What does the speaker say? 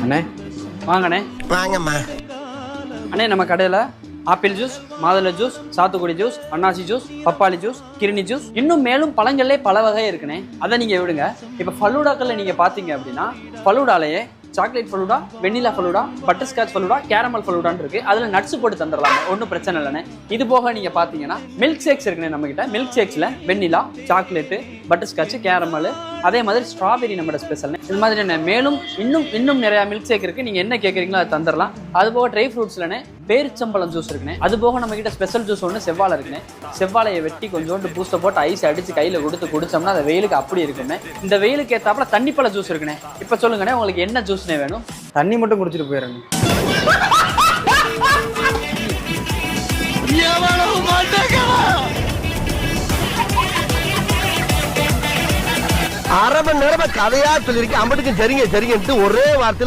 அண்ணே வாங்கண்ணே. வாங்கம்மா. அண்ணே நம்ம கடையில் ஆப்பிள் ஜூஸ், மாதுளை ஜூஸ், சாத்துக்குடி ஜூஸ், அன்னாசி ஜூஸ், பப்பாளி ஜூஸ், கிருணி ஜூஸ், இன்னும் மேலும் பழங்கள்லே பல வகை இருக்குண்ணே. அதை நீங்கள் விடுங்க. இப்போ ஃபலூடாக்களில் நீங்கள் பார்த்தீங்க அப்படின்னா ஃபலூடாலேயே சாக்லேட் ஃபலூடா, வெண்ணிலா ஃபலூடா, பட்டர்ஸ்காட்ச் ஃபலூடா, கேரமல் ஃபலூடான்னு இருக்கு. அதில் நட்ஸ் போட்டு தந்துடலாமே, ஒன்றும் பிரச்சனை இல்லைண்ணே. இது போக நீங்கள் பார்த்தீங்கன்னா மில்க் ஷேக்ஸ் இருக்குண்ணே நம்மகிட்ட. மில்க் ஷேக்ஸில் வெண்ணிலா, சாக்லேட்டு, பட்டர்ஸ்காட்ச், கேரமல், அதே மாதிரி ஸ்ட்ராபெரி நம்மளோட ஸ்பெஷல்னு. இது மாதிரி என்ன மேலும் இன்னும் நிறையா மில்க் ஷேக் இருக்குது. நீங்கள் என்ன கேட்குறீங்களோ அதை தந்துடலாம். அது போக ட்ரை ஃப்ரூட்ஸ்லண்ணே பேரிச்சம்பழம் ஜூஸ் இருக்குண்ணே. அது போக நம்மகிட்ட ஸ்பெஷல் ஜூஸ் ஒன்று செவ்வாழை இருக்குண்ணே. செவ்வாழையை வெட்டி கொஞ்சோண்டு பூஸ்ட்டை போட்டு ஐஸ் அடித்து கையில் கொடுத்து குடிச்சோம்னா அந்த வெயிலுக்கு அப்படி இருக்குண்ணே. இந்த வெயிலுக்கு ஏற்றாப்புல தண்ணிப்பழ ஜூஸ் இருக்குண்ணே. இப்போ சொல்லுங்கண்ணே உங்களுக்கு என்ன ஜூஸ்னே வேணும்? தண்ணி மட்டும் குடிச்சிட்டு போயிடுறேன். அரை மணி நேரமா கதையா சொல்லியிருக்கேன். அம்பட்டுக்கும் சரிங்க சரிங்கன்ட்டு ஒரே வார்த்தையில்